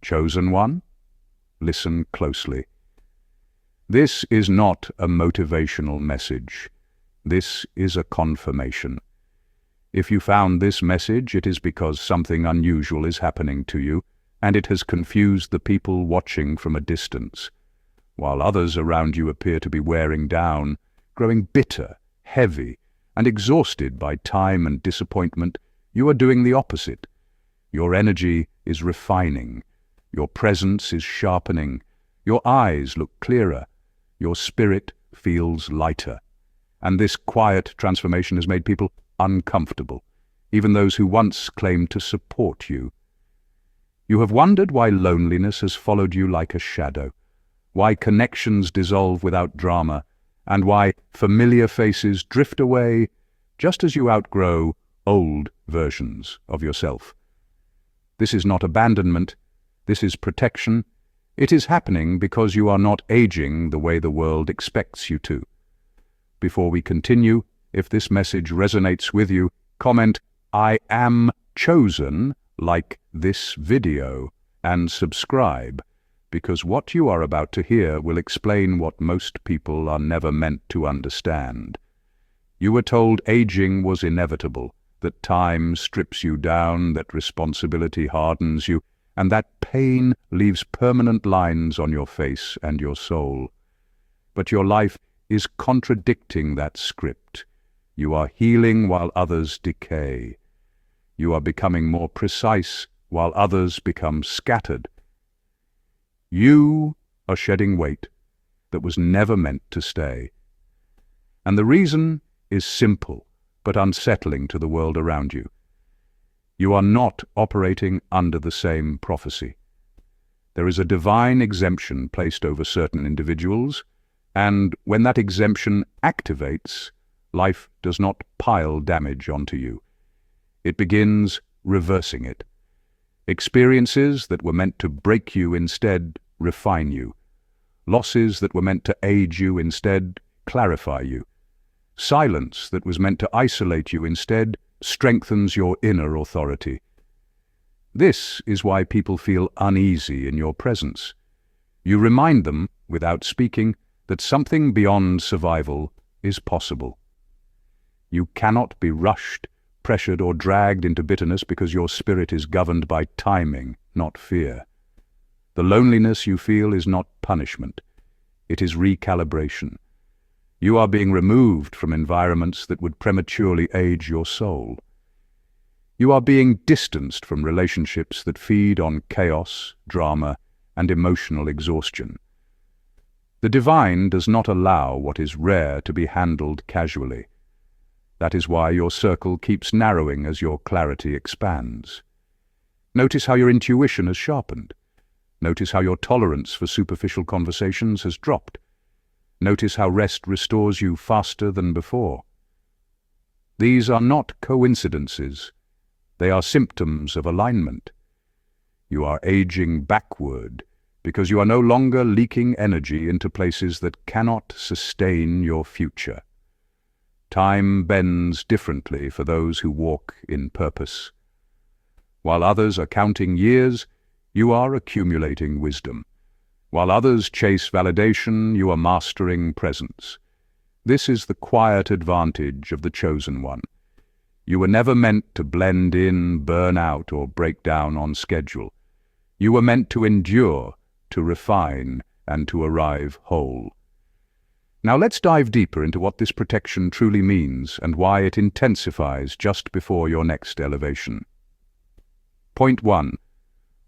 Chosen one, listen closely. This is not a motivational message. This is a confirmation. If you found this message, it is because something unusual is happening to you, and it has confused the people watching from a distance. While others around you appear to be wearing down, growing bitter, heavy, and exhausted by time and disappointment, you are doing the opposite. Your energy is refining. Your presence is sharpening. Your eyes look clearer. Your spirit feels lighter. And this quiet transformation has made people uncomfortable, even those who once claimed to support you. You have wondered why loneliness has followed you like a shadow, why connections dissolve without drama, and why familiar faces drift away just as you outgrow old versions of yourself. This is not abandonment, this is protection. It is happening because you are not aging the way the world expects you to. Before we continue, if this message resonates with you, comment, "I am chosen," like this video, and subscribe, because what you are about to hear will explain what most people are never meant to understand. You were told aging was inevitable, that time strips you down, that responsibility hardens you, and that pain leaves permanent lines on your face and your soul. But your life is contradicting that script. You are healing while others decay. You are becoming more precise while others become scattered. You are shedding weight that was never meant to stay. And the reason is simple but unsettling to the world around you. You are not operating under the same prophecy. There is a divine exemption placed over certain individuals, and when that exemption activates, life does not pile damage onto you. It begins reversing it. Experiences that were meant to break you instead refine you. Losses that were meant to aid you instead clarify you. Silence that was meant to isolate you instead strengthens your inner authority. This is why people feel uneasy in your presence. You remind them, without speaking, that something beyond survival is possible. You cannot be rushed, pressured, or dragged into bitterness because your spirit is governed by timing, not fear. The loneliness you feel is not punishment. It is recalibration. You are being removed from environments that would prematurely age your soul. You are being distanced from relationships that feed on chaos, drama, and emotional exhaustion. The divine does not allow what is rare to be handled casually. That is why your circle keeps narrowing as your clarity expands. Notice how your intuition has sharpened. Notice how your tolerance for superficial conversations has dropped. Notice how rest restores you faster than before. These are not coincidences. They are symptoms of alignment. You are aging backward because you are no longer leaking energy into places that cannot sustain your future. Time bends differently for those who walk in purpose. While others are counting years, you are accumulating wisdom. While others chase validation, you are mastering presence. This is the quiet advantage of the chosen one. You were never meant to blend in, burn out, or break down on schedule. You were meant to endure, to refine, and to arrive whole. Now let's dive deeper into what this protection truly means and why it intensifies just before your next elevation. Point 1.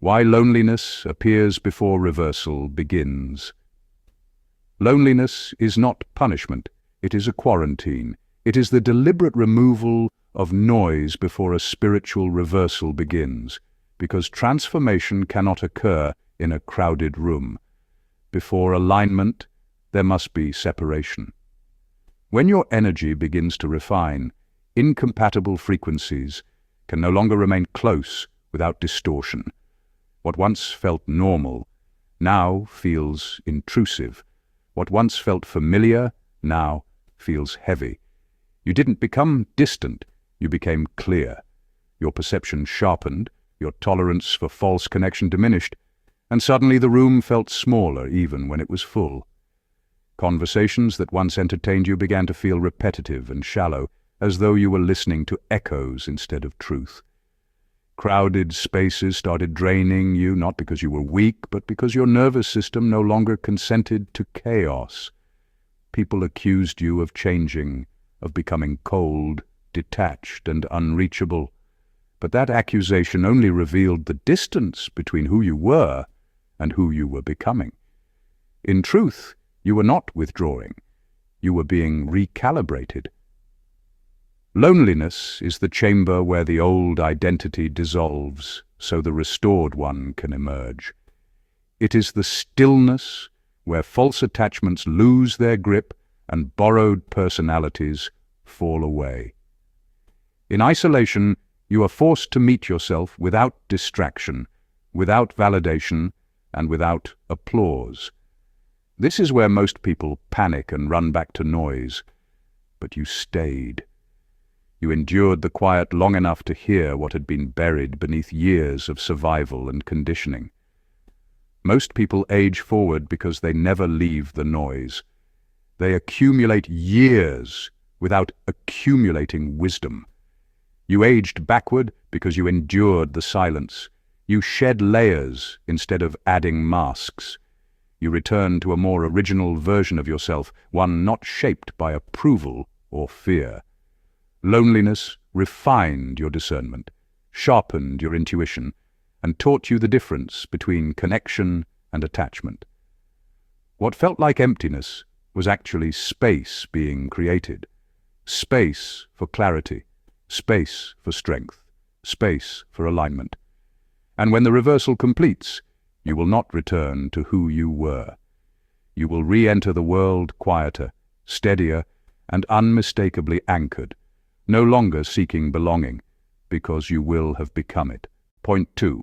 Why loneliness appears before reversal begins. Loneliness is not punishment, it is a quarantine. It is the deliberate removal of noise before a spiritual reversal begins, because transformation cannot occur in a crowded room. Before alignment, there must be separation. When your energy begins to refine, incompatible frequencies can no longer remain close without distortion. What once felt normal now feels intrusive. What once felt familiar now feels heavy. You didn't become distant, you became clear. Your perception sharpened, your tolerance for false connection diminished, and suddenly the room felt smaller even when it was full. Conversations that once entertained you began to feel repetitive and shallow, as though you were listening to echoes instead of truth. Crowded spaces started draining you, not because you were weak, but because your nervous system no longer consented to chaos. People accused you of changing, of becoming cold, detached, and unreachable. But that accusation only revealed the distance between who you were and who you were becoming. In truth, you were not withdrawing. You were being recalibrated. Loneliness is the chamber where the old identity dissolves, so the restored one can emerge. It is the stillness where false attachments lose their grip and borrowed personalities fall away. In isolation, you are forced to meet yourself without distraction, without validation, and without applause. This is where most people panic and run back to noise. But you stayed. You endured the quiet long enough to hear what had been buried beneath years of survival and conditioning. Most people age forward because they never leave the noise. They accumulate years without accumulating wisdom. You aged backward because you endured the silence. You shed layers instead of adding masks. You returned to a more original version of yourself, one not shaped by approval or fear. Loneliness refined your discernment, sharpened your intuition, and taught you the difference between connection and attachment. What felt like emptiness was actually space being created. Space for clarity, space for strength, space for alignment. And when the reversal completes, you will not return to who you were. You will re-enter the world quieter, steadier, and unmistakably anchored, no longer seeking belonging, because you will have become it. Point 2.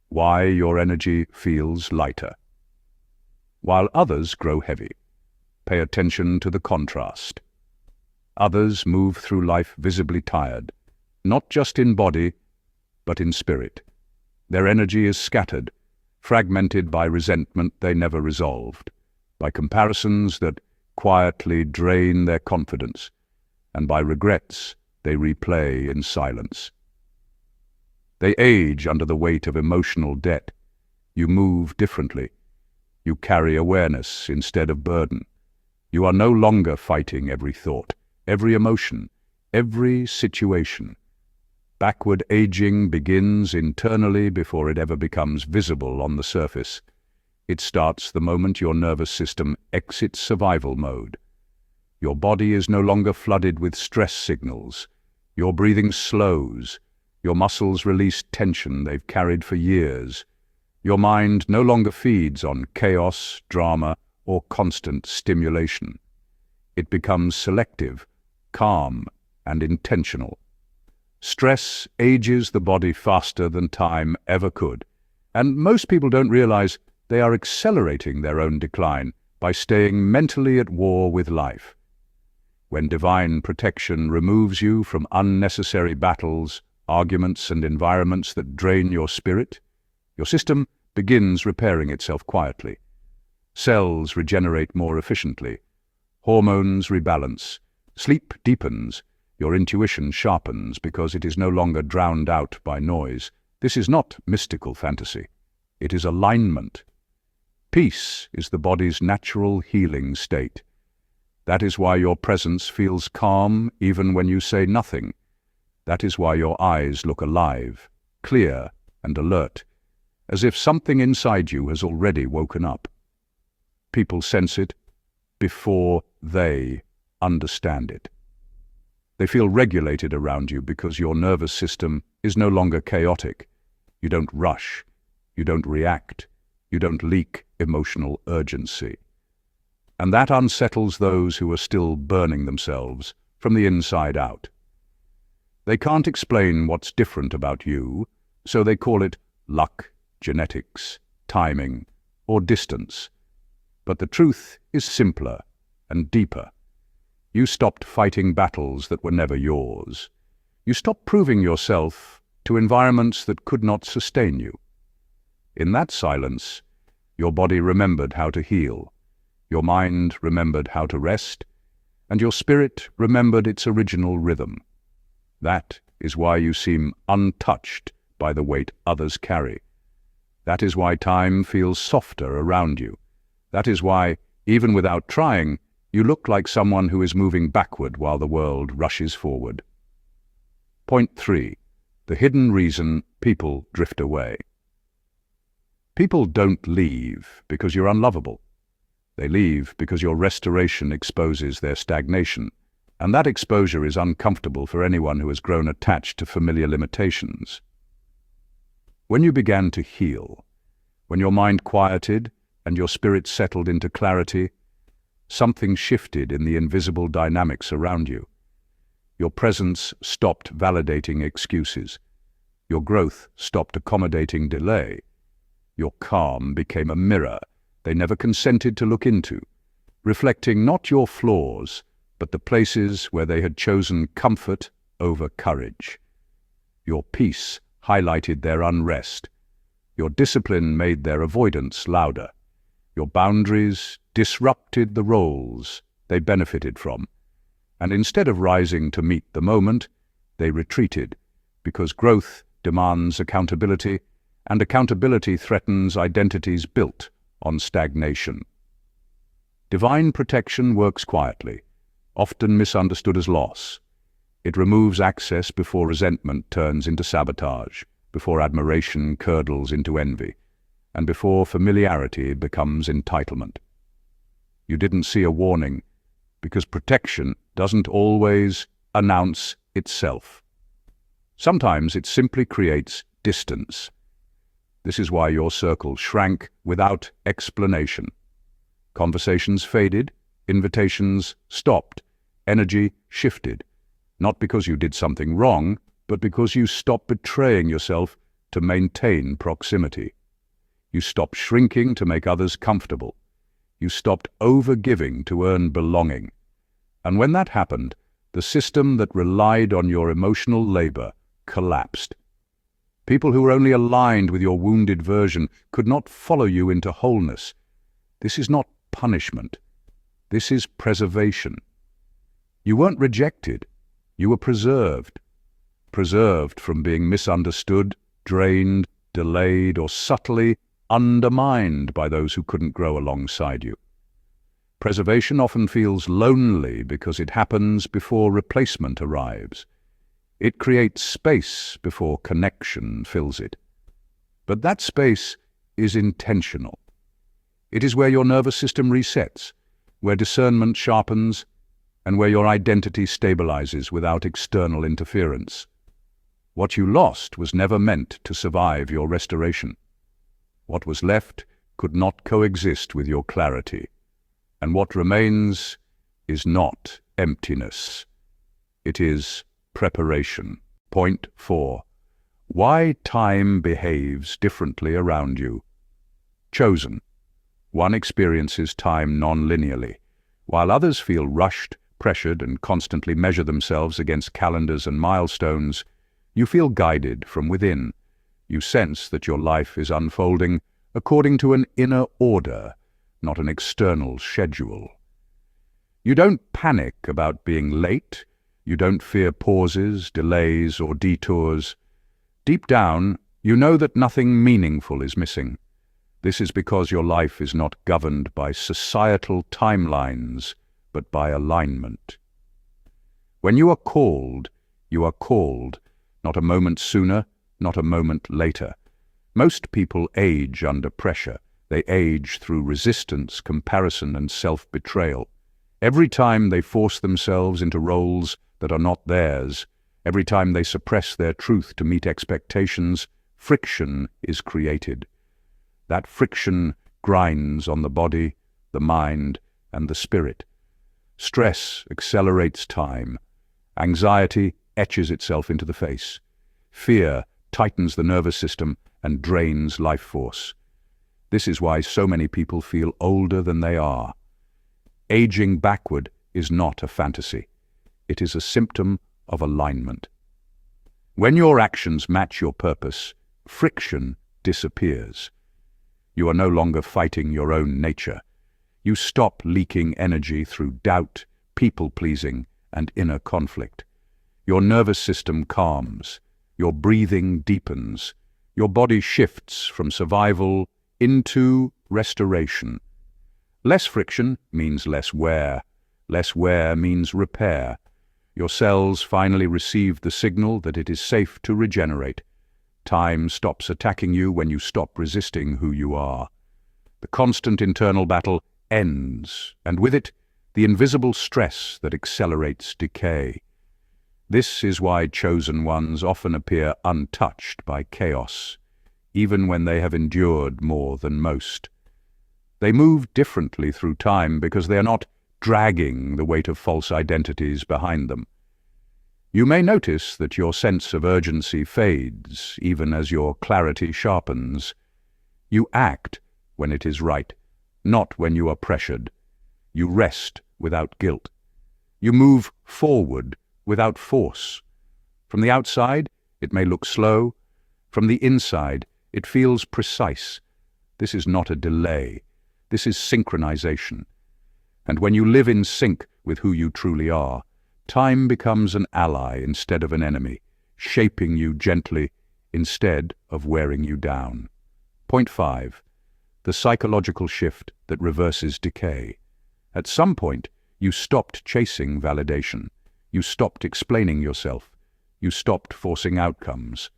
Why your energy feels lighter. While others grow heavy, pay attention to the contrast. Others move through life visibly tired, not just in body, but in spirit. Their energy is scattered, fragmented by resentment they never resolved, by comparisons that quietly drain their confidence, and by regrets they replay in silence. They age under the weight of emotional debt. You move differently. You carry awareness instead of burden. You are no longer fighting every thought, every emotion, every situation. Backward aging begins internally before it ever becomes visible on the surface. It starts the moment your nervous system exits survival mode. Your body is no longer flooded with stress signals. Your breathing slows. Your muscles release tension they've carried for years. Your mind no longer feeds on chaos, drama, or constant stimulation. It becomes selective, calm, and intentional. Stress ages the body faster than time ever could, and most people don't realize they are accelerating their own decline by staying mentally at war with life. When divine protection removes you from unnecessary battles, arguments, and environments that drain your spirit, your system begins repairing itself quietly. Cells regenerate more efficiently. Hormones rebalance. Sleep deepens. Your intuition sharpens because it is no longer drowned out by noise. This is not mystical fantasy. It is alignment. Peace is the body's natural healing state. That is why your presence feels calm even when you say nothing. That is why your eyes look alive, clear, and alert, as if something inside you has already woken up. People sense it before they understand it. They feel regulated around you because your nervous system is no longer chaotic. You don't rush. You don't react. You don't leak emotional urgency. And that unsettles those who are still burning themselves from the inside out. They can't explain what's different about you, so they call it luck, genetics, timing, or distance. But the truth is simpler and deeper. You stopped fighting battles that were never yours. You stopped proving yourself to environments that could not sustain you. In that silence, Your body remembered how to heal. Your mind remembered how to rest. And your spirit remembered its original rhythm. That is why you seem untouched by the weight others carry. That is why time feels softer around you. That is why, even without trying, you look like someone who is moving backward while the world rushes forward. Point 3. The hidden reason people drift away. People don't leave because you're unlovable. They leave because your restoration exposes their stagnation, and that exposure is uncomfortable for anyone who has grown attached to familiar limitations. When you began to heal, when your mind quieted and your spirit settled into clarity, something shifted in the invisible dynamics around you. Your presence stopped validating excuses. Your growth stopped accommodating delay. Your calm became a mirror they never consented to look into, reflecting not your flaws, but the places where they had chosen comfort over courage. Your peace highlighted their unrest. Your discipline made their avoidance louder. Your boundaries disrupted the roles they benefited from. And instead of rising to meet the moment, they retreated, because growth demands accountability, and accountability threatens identities built on stagnation. Divine protection works quietly, often misunderstood as loss. It removes access before resentment turns into sabotage, before admiration curdles into envy, and before familiarity becomes entitlement. You didn't see a warning, because protection doesn't always announce itself. Sometimes it simply creates distance. This is why your circle shrank without explanation. Conversations faded, invitations stopped, energy shifted, not because you did something wrong, but because you stopped betraying yourself to maintain proximity. You stopped shrinking to make others comfortable. You stopped over-giving to earn belonging. And when that happened, the system that relied on your emotional labor collapsed. People who were only aligned with your wounded version could not follow you into wholeness. This is not punishment. This is preservation. You weren't rejected. You were preserved. Preserved from being misunderstood, drained, delayed, or subtly undermined by those who couldn't grow alongside you. Preservation often feels lonely because it happens before replacement arrives. It creates space before connection fills it. But that space is intentional. It is where your nervous system resets, where discernment sharpens, and where your identity stabilizes without external interference. What you lost was never meant to survive your restoration. What was left could not coexist with your clarity. And what remains is not emptiness. It is preparation. Point 4. Why time behaves differently around you. Chosen. One experiences time non-linearly, while others feel rushed, pressured, and constantly measure themselves against calendars and milestones. You feel guided from within. You sense that your life is unfolding according to an inner order, not an external schedule. You don't panic about being late. You don't fear pauses, delays, or detours. Deep down, you know that nothing meaningful is missing. This is because your life is not governed by societal timelines, but by alignment. When you are called, not a moment sooner, not a moment later. Most people age under pressure. They age through resistance, comparison, and self-betrayal. Every time they force themselves into roles that are not theirs, every time they suppress their truth to meet expectations, friction is created. That friction grinds on the body, the mind, and the spirit. Stress accelerates time. Anxiety etches itself into the face. Fear tightens the nervous system and drains life force. This is why so many people feel older than they are. Aging backward is not a fantasy. It is a symptom of alignment. When your actions match your purpose, friction disappears. You are no longer fighting your own nature. You stop leaking energy through doubt, people-pleasing, and inner conflict. Your nervous system calms. Your breathing deepens. Your body shifts from survival into restoration. Less friction means less wear. Less wear means repair. Your cells finally receive the signal that it is safe to regenerate. Time stops attacking you when you stop resisting who you are. The constant internal battle ends, and with it, the invisible stress that accelerates decay. This is why chosen ones often appear untouched by chaos, even when they have endured more than most. They move differently through time because they are not dragging the weight of false identities behind them. You may notice that your sense of urgency fades, even as your clarity sharpens. You act when it is right, not when you are pressured. You rest without guilt. You move forward without force. From the outside, it may look slow. From the inside, it feels precise. This is not a delay. This is synchronization. And when you live in sync with who you truly are, time becomes an ally instead of an enemy, shaping you gently instead of wearing you down. Point 5. The psychological shift that reverses decay. At some point, you stopped chasing validation. You stopped explaining yourself. You stopped forcing outcomes.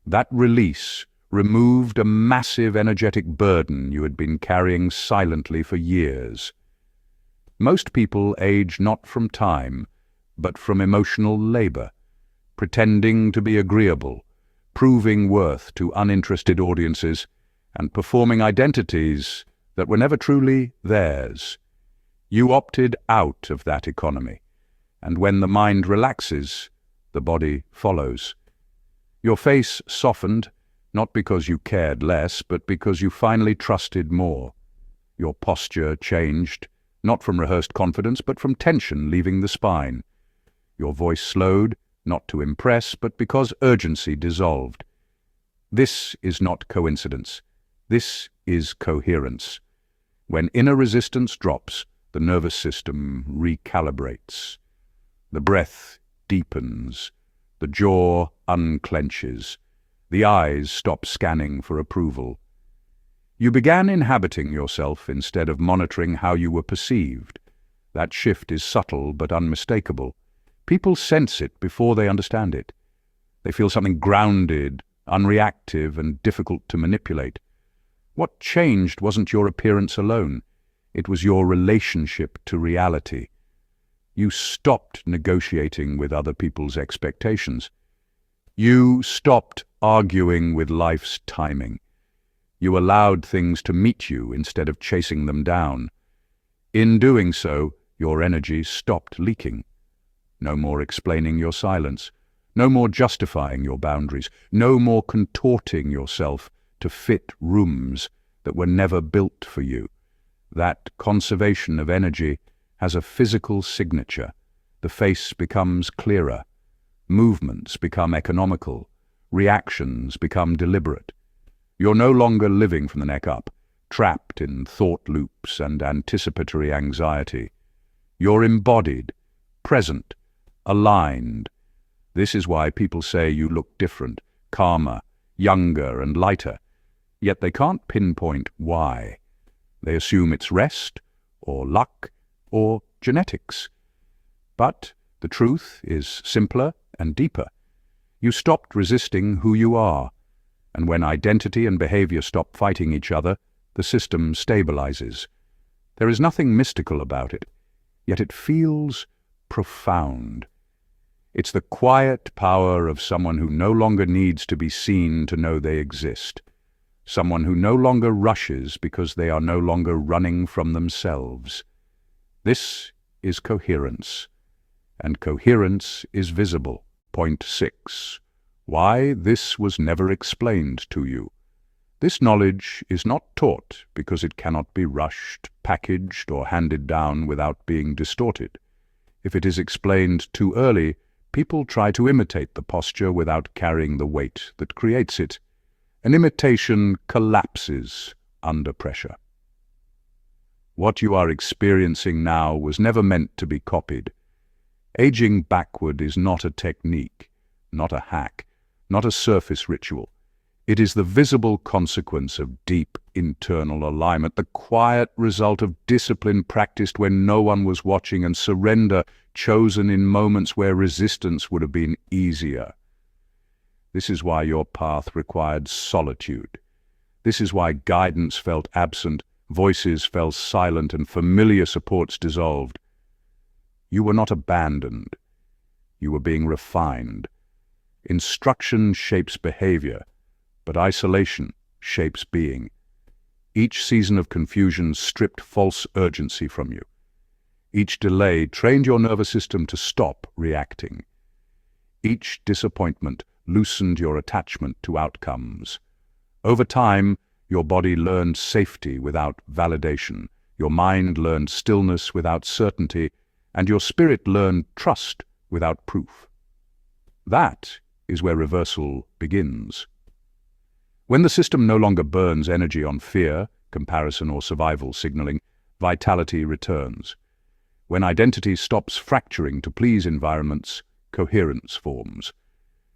That release removed a massive energetic burden you had been carrying silently for years. Most people age not from time, but from emotional labor, pretending to be agreeable, proving worth to uninterested audiences, and performing identities that were never truly theirs. You opted out of that economy, and when the mind relaxes, the body follows. Your face softened, not because you cared less, but because you finally trusted more. Your posture changed, not from rehearsed confidence, but from tension leaving the spine. Your voice slowed, not to impress, but because urgency dissolved. This is not coincidence. This is coherence. When inner resistance drops, the nervous system recalibrates. The breath deepens. The jaw unclenches. The eyes stop scanning for approval. You began inhabiting yourself instead of monitoring how you were perceived. That shift is subtle but unmistakable. People sense it before they understand it. They feel something grounded, unreactive, and difficult to manipulate. What changed wasn't your appearance alone. It was your relationship to reality. You stopped negotiating with other people's expectations. You stopped arguing with life's timing. You allowed things to meet you instead of chasing them down. In doing so, your energy stopped leaking. No more explaining your silence. No more justifying your boundaries. No more contorting yourself to fit rooms that were never built for you. That conservation of energy has a physical signature. The face becomes clearer. Movements become economical. Reactions become deliberate. You're no longer living from the neck up, trapped in thought loops and anticipatory anxiety. You're embodied, present, aligned. This is why people say you look different, calmer, younger, and lighter. Yet they can't pinpoint why. They assume it's rest, or luck, or genetics. But the truth is simpler and deeper. You stopped resisting who you are, and when identity and behavior stop fighting each other, the system stabilizes. There is nothing mystical about it, yet it feels profound. It's the quiet power of someone who no longer needs to be seen to know they exist. Someone who no longer rushes because they are no longer running from themselves. This is coherence, and coherence is visible. Point 6. Why this was never explained to you. This knowledge is not taught because it cannot be rushed, packaged, or handed down without being distorted. If it is explained too early, people try to imitate the posture without carrying the weight that creates it. An imitation collapses under pressure. What you are experiencing now was never meant to be copied. Aging backward is not a technique, not a hack, not a surface ritual. It is the visible consequence of deep internal alignment, the quiet result of discipline practiced when no one was watching, and surrender chosen in moments where resistance would have been easier. This is why your path required solitude. This is why guidance felt absent, voices fell silent, and familiar supports dissolved. You were not abandoned. You were being refined. Instruction shapes behavior, but isolation shapes being. Each season of confusion stripped false urgency from you. Each delay trained your nervous system to stop reacting. Each disappointment loosened your attachment to outcomes. Over time, your body learned safety without validation, your mind learned stillness without certainty, and your spirit learned trust without proof. That is where reversal begins. When the system no longer burns energy on fear, comparison, or survival signaling, vitality returns. When identity stops fracturing to please environments, coherence forms.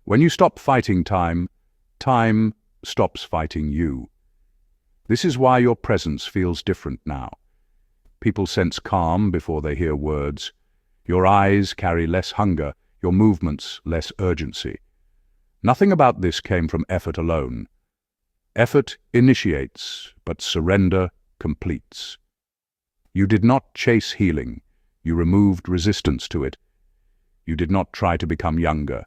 When you stop fighting time, time stops fighting you. This is why your presence feels different now. People sense calm before they hear words. Your eyes carry less hunger, your movements less urgency. Nothing about this came from effort alone. Effort initiates, but surrender completes. You did not chase healing, you removed resistance to it. You did not try to become younger.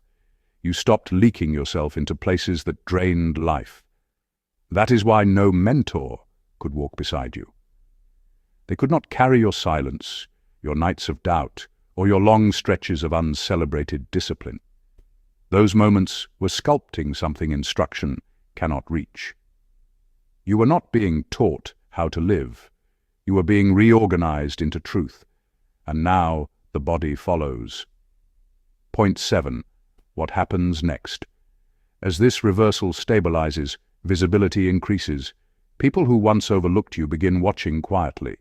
You stopped leaking yourself into places that drained life. That is why no mentor could walk beside you. They could not carry your silence, your nights of doubt, or your long stretches of uncelebrated discipline. Those moments were sculpting something instruction cannot reach. You were not being taught how to live. You were being reorganized into truth. And now the body follows. Point 7. What happens next? As this reversal stabilizes, visibility increases. People who once overlooked you begin watching quietly.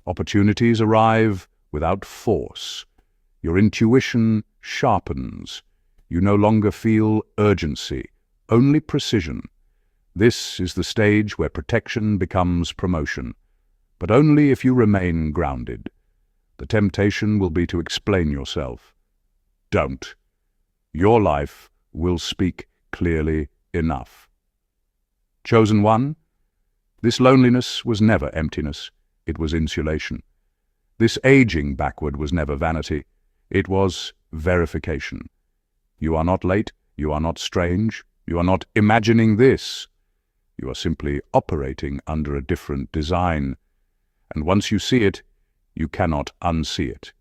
Opportunities arrive without force. Your intuition sharpens. You no longer feel urgency, only precision. This is the stage where protection becomes promotion, but only if you remain grounded. The temptation will be to explain yourself. Don't. Your life will speak clearly enough. Chosen one, this loneliness was never emptiness, it was insulation. This aging backward was never vanity, it was verification. You are not late, you are not strange, you are not imagining this. You are simply operating under a different design. And once you see it, you cannot unsee it.